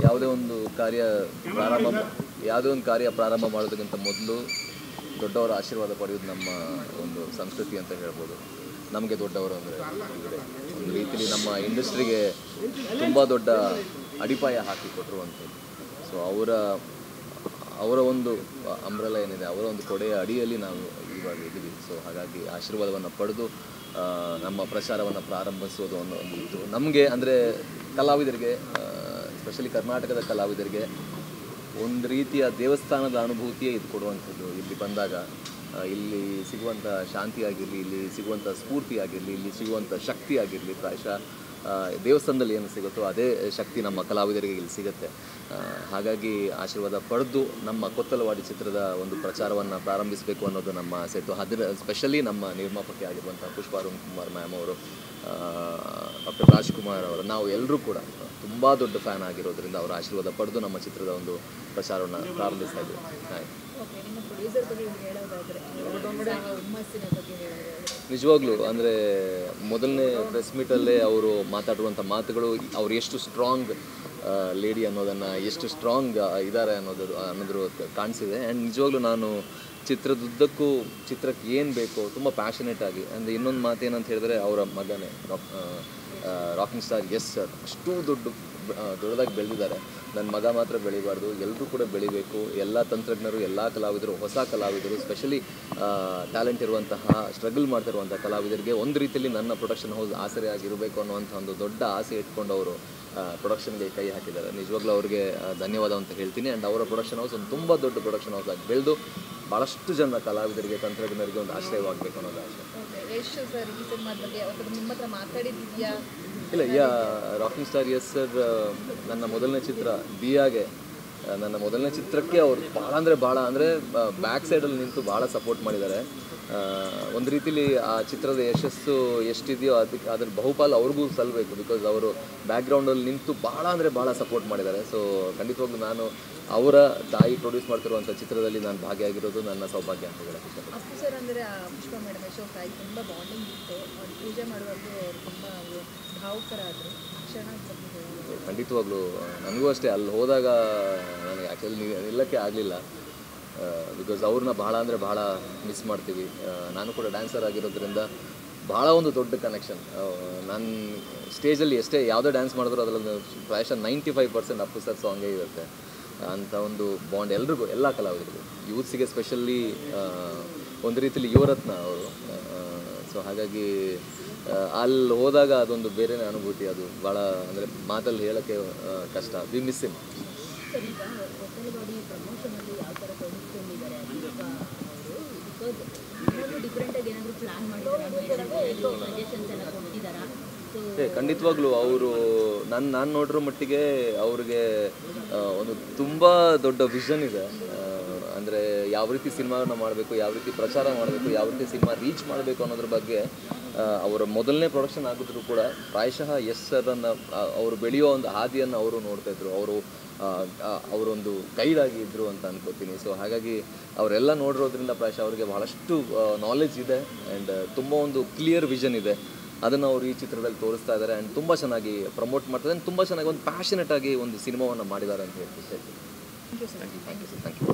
ಯಾವುದೇ ಒಂದು ಕಾರ್ಯ ಪ್ರಾರಂಭ ಮಾಡೋದಕ್ಕಿಂತ ಮೊದಲು ದೊಡ್ಡವರ ಆಶೀರ್ವಾದ ಪಡೆಯೋದು ನಮ್ಮ ಒಂದು ಸಂಸ್ಕೃತಿ ಅಂತ ಹೇಳ್ಬೋದು. ನಮಗೆ ದೊಡ್ಡವರು ಅಂದರೆ ಒಂದು ರೀತಿಯಲ್ಲಿ ನಮ್ಮ ಇಂಡಸ್ಟ್ರಿಗೆ ತುಂಬ ದೊಡ್ಡ ಅಡಿಪಾಯ ಹಾಕಿಕೊಟ್ರು ಅಂಥದ್ದು. ಸೊ ಅವರ ಒಂದು ಅಂಬ್ರೆಲಾ ಏನಿದೆ, ಅವರ ಒಂದು ಕೊಡೆಯ ಅಡಿಯಲ್ಲಿ ನಾವು ಇವಾಗ ಇದ್ದೀವಿ. ಸೊ ಹಾಗಾಗಿ ಆಶೀರ್ವಾದವನ್ನು ಪಡೆದು ನಮ್ಮ ಪ್ರಚಾರವನ್ನು ಪ್ರಾರಂಭಿಸೋದು ಒಂದು ನಮಗೆ ಅಂದರೆ ಕಲಾವಿದರಿಗೆ, ಸ್ಪೆಷಲಿ ಕರ್ನಾಟಕದ ಕಲಾವಿದರಿಗೆ ಒಂದು ರೀತಿಯ ದೇವಸ್ಥಾನದ ಅನುಭೂತಿಯೇ ಇದು ಕೊಡುವಂಥದ್ದು. ಇಲ್ಲಿ ಬಂದಾಗ ಇಲ್ಲಿ ಸಿಗುವಂಥ ಶಾಂತಿ ಆಗಿರಲಿ, ಇಲ್ಲಿ ಸಿಗುವಂಥ ಸ್ಫೂರ್ತಿ ಆಗಿರಲಿ, ಇಲ್ಲಿ ಸಿಗುವಂಥ ಶಕ್ತಿ ಆಗಿರಲಿ, ಪ್ರಾಯಶಃ ದೇವಸ್ಥಾನದಲ್ಲಿ ಏನು ಸಿಗುತ್ತೋ ಅದೇ ಶಕ್ತಿ ನಮ್ಮ ಕಲಾವಿದರಿಗೆ ಇಲ್ಲಿ ಸಿಗುತ್ತೆ. ಹಾಗಾಗಿ ಆಶೀರ್ವಾದ ಪಡೆದು ನಮ್ಮ ಕೊತ್ತಲವಾಡಿ ಚಿತ್ರದ ಒಂದು ಪ್ರಚಾರವನ್ನು ಪ್ರಾರಂಭಿಸಬೇಕು ಅನ್ನೋದು ನಮ್ಮ ಆಸೆ. ಸ್ಪೆಷಲಿ ನಮ್ಮ ನಿರ್ಮಾಪಕಿ ಆಗಿರುವಂಥ ಪುಷ್ಪ ಅರುಣ್ ಕುಮಾರ್ ಮ್ಯಾಮ್ ಅವರು, ಡಾಕ್ಟರ್ ರಾಜ್ಕುಮಾರ್ ಅವರು, ನಾವು ಎಲ್ಲರೂ ಕೂಡ ತುಂಬ ದೊಡ್ಡ ಫ್ಯಾನ್ ಆಗಿರೋದ್ರಿಂದ ಅವರ ಆಶೀರ್ವಾದ ಪಡೆದು ನಮ್ಮ ಚಿತ್ರದ ಒಂದು ಪ್ರಚಾರವನ್ನು ಪ್ರಾರಂಭಿಸ್ತಾ ಇದ್ದೀವಿ. ನಿಜವಾಗ್ಲೂ ಅಂದರೆ ಮೊದಲನೇ ಪ್ರೆಸ್ ಮೀಟಲ್ಲೇ ಅವರು ಮಾತಾಡುವಂಥ ಮಾತುಗಳು, ಅವ್ರು ಎಷ್ಟು ಸ್ಟ್ರಾಂಗ್ ಲೇಡಿ ಅನ್ನೋದನ್ನು, ಎಷ್ಟು ಸ್ಟ್ರಾಂಗ್ ಇದ್ದಾರೆ ಅನ್ನೋದ್ರ ಕಾಣಿಸಿದೆ. ಆ್ಯಂಡ್ ನಿಜವಾಗ್ಲೂ ನಾನು ಚಿತ್ರದುದ್ದಕ್ಕೂ ಚಿತ್ರಕ್ಕೆ ಏನು ಬೇಕೋ ತುಂಬ ಪ್ಯಾಷನೇಟ್ ಆಗಿ, ಅಂದರೆ ಇನ್ನೊಂದು ಮಾತೇನಂತ ಹೇಳಿದ್ರೆ ಅವರ ಮಗನೇ ರಾಕಿಂಗ್ ಸ್ಟಾರ್ ಎಸ್ ಸರ್ ಅಷ್ಟು ದೊಡ್ಡದಾಗಿ ಬೆಳೆದಿದ್ದಾರೆ. ನನ್ನ ಮಗ ಮಾತ್ರ ಬೆಳಿಬಾರ್ದು, ಎಲ್ಲರೂ ಕೂಡ ಬೆಳಿಬೇಕು. ಎಲ್ಲ ತಂತ್ರಜ್ಞರು, ಎಲ್ಲ ಕಲಾವಿದರು, ಹೊಸ ಕಲಾವಿದರು, ಸ್ಪೆಷಲಿ ಟ್ಯಾಲೆಂಟ್ ಇರುವಂತಹ, ಸ್ಟ್ರಗಲ್ ಮಾಡ್ತಿರುವಂಥ ಕಲಾವಿದರಿಗೆ ಒಂದು ರೀತಿಯಲ್ಲಿ ನನ್ನ ಪ್ರೊಡಕ್ಷನ್ ಹೌಸ್ ಆಸರೆ ಆಗಿರಬೇಕು ಅನ್ನುವಂಥ ಒಂದು ದೊಡ್ಡ ಆಸೆ ಇಟ್ಕೊಂಡು ಅವರು ಪ್ರೊಡಕ್ಷನ್ಗೆ ಕೈ ಹಾಕಿದ್ದಾರೆ. ನಿಜವಾಗ್ಲೂ ಅವ್ರಿಗೆ ಧನ್ಯವಾದ ಅಂತ ಹೇಳ್ತೀನಿ. ಆ್ಯಂಡ್ ಅವರ ಪ್ರೊಡಕ್ಷನ್ ಹೌಸ್ ಒಂದು ತುಂಬ ದೊಡ್ಡ ಪ್ರೊಡಕ್ಷನ್ ಹೌಸ್ ಆಗಿ ಬೆಳೆದು ಭಾಳಷ್ಟು ಜನ ಕಲಾವಿದರಿಗೆ, ತಂತ್ರಜ್ಞರಿಗೆ ಒಂದು ಆಶ್ರಯವಾಗಬೇಕು ಅನ್ನೋದು ಆಸೆ. ಇಲ್ಲ, ರಾಕಿಂಗ್ ಸ್ಟಾರ್ ಎಸ್ ಸರ್ ನನ್ನ ಮೊದಲನೇ ಚಿತ್ರ ದಿಯಾಗೆ, ನನ್ನ ಮೊದಲನೇ ಚಿತ್ರಕ್ಕೆ ಅವರು ಭಾಳ ಅಂದರೆ ಬ್ಯಾಕ್ ಸೈಡಲ್ಲಿ ನಿಂತು ಭಾಳ ಸಪೋರ್ಟ್ ಮಾಡಿದ್ದಾರೆ. ಒಂದು ರೀತಿಲಿ ಆ ಚಿತ್ರದ ಯಶಸ್ಸು ಎಷ್ಟಿದೆಯೋ ಅದ್ರ ಬಹುಪಾಲು ಅವ್ರಿಗೂ ಸಲ್ಲಬೇಕು. ಬಿಕಾಸ್ ಅವರು ಬ್ಯಾಕ್ಗ್ರೌಂಡಲ್ಲಿ ನಿಂತು ಭಾಳ ಸಪೋರ್ಟ್ ಮಾಡಿದ್ದಾರೆ. ಸೊ ಖಂಡಿತವಾಗ್ಲೂ ನಾನು ಅವರ ತಾಯಿ ಪ್ರೊಡ್ಯೂಸ್ ಮಾಡ್ತಿರುವಂಥ ಚಿತ್ರದಲ್ಲಿ ನಾನು ಭಾಗಿಯಾಗಿರೋದು ನನ್ನ ಸೌಭಾಗ್ಯ ಅಂತ ಹೇಳಕ್ಕೆ ಇಷ್ಟಪಡ್ತೀನಿ. ಸರ್ ಅಂದರೆ ಪುಷ್ಪ ಮೇಡಮ್ ಯಶೋಕ್ ತಾಯಿ ತುಂಬ ಬಾಂಡಿಂಗ್ ಇತ್ತು. ಅವ್ರು ಪೂಜೆ ಮಾಡುವಾಗ ತುಂಬ ಭಾವುಕರಾದರು. ಖಂಡಿತವಾಗ್ಲೂ ನನಗೂ ಅಷ್ಟೇ. ಅಲ್ಲಿ ಹೋದಾಗ ನನಗೆ ಆ್ಯಕ್ಚುಲಿ ನಿಲ್ಲಕ್ಕೆ ಆಗಲಿಲ್ಲ. ಬಿಕಾಸ್ ಅವ್ರನ್ನ ಭಾಳ ಮಿಸ್ ಮಾಡ್ತೀವಿ. ನಾನು ಕೂಡ ಡ್ಯಾನ್ಸರ್ ಆಗಿರೋದ್ರಿಂದ ಭಾಳ ಒಂದು ದೊಡ್ಡ ಕನೆಕ್ಷನ್. ನಾನು ಸ್ಟೇಜಲ್ಲಿ ಯಾವುದೇ ಡ್ಯಾನ್ಸ್ ಮಾಡಿದ್ರು ಅದರಲ್ಲಿ ಪ್ರಾಯಶಃ 95% ಅಪ್ಪು ಸರ್ ಸಾಂಗೇ ಇರುತ್ತೆ. ಅಂಥ ಒಂದು ಬಾಂಡ್ ಎಲ್ರಿಗೂ, ಎಲ್ಲ ಕಲಾವಿದರಿಗೂ, ಯೂತ್ಸಿಗೆ ಸ್ಪೆಷಲಿ ಒಂದು ರೀತಿಯಲ್ಲಿ ಯುವರತ್ನ ಅವರು. ಸೊ ಹಾಗಾಗಿ ಅಲ್ಲಿ ಹೋದಾಗ ಅದೊಂದು ಬೇರೆಯೇ ಅನುಭೂತಿ. ಅದು ಭಾಳ ಅಂದರೆ ಮಾತಲ್ಲಿ ಹೇಳೋಕ್ಕೆ ಕಷ್ಟ. V miss him. ಖಂಡಿತವಾಗ್ಲೂ ಅವರು ನಾನು ನೋಡಿರೋ ಮಟ್ಟಿಗೆ ಅವ್ರಿಗೆ ಒಂದು ತುಂಬ ದೊಡ್ಡ ವಿಷನ್ ಇದೆ. ಅಂದರೆ ಯಾವ ರೀತಿ ಸಿನಿಮಾವನ್ನು ಮಾಡಬೇಕು, ಯಾವ ರೀತಿ ಪ್ರಚಾರ ಮಾಡಬೇಕು, ಯಾವ ರೀತಿ ಸಿನಿಮಾ ರೀಚ್ ಮಾಡಬೇಕು ಅನ್ನೋದ್ರ ಬಗ್ಗೆ ಅವರ ಮೊದಲನೇ ಪ್ರೊಡಕ್ಷನ್ ಆಗಿದ್ರು ಕೂಡ ಪ್ರಾಯಶಃ ಎಸ್ ಸರ್ರನ್ನು ಅವರು ಬೆಳೆಯೋ ಒಂದು ಹಾದಿಯನ್ನು ಅವರು ನೋಡ್ತಾಯಿದ್ರು. ಅವರೊಂದು ಗೈಡಾಗಿ ಇದ್ದರು ಅಂತ ಅನ್ಕೋತೀನಿ. ಸೊ ಹಾಗಾಗಿ ಅವರೆಲ್ಲ ನೋಡಿರೋದ್ರಿಂದ ಪ್ರಾಯಶಃ ಅವರಿಗೆ ಬಹಳಷ್ಟು ನಾಲೆಜ್ ಇದೆ ಆ್ಯಂಡ್ ತುಂಬ ಒಂದು ಕ್ಲಿಯರ್ ವಿಷನ್ ಇದೆ. ಅದನ್ನು ಅವರು ಈ ಚಿತ್ರದಲ್ಲಿ ತೋರಿಸ್ತಾ ಇದ್ದಾರೆ ಆ್ಯಂಡ್ ತುಂಬ ಚೆನ್ನಾಗಿ ಪ್ರಮೋಟ್ ಮಾಡ್ತಾರೆ. ತುಂಬ ಚೆನ್ನಾಗಿ ಒಂದು ಪ್ಯಾಷನೇಟ್ ಆಗಿ ಒಂದು ಸಿನಿಮಾವನ್ನು ಮಾಡಿದ್ದಾರೆ ಅಂತ ಹೇಳ್ತೀನಿ. Thank you.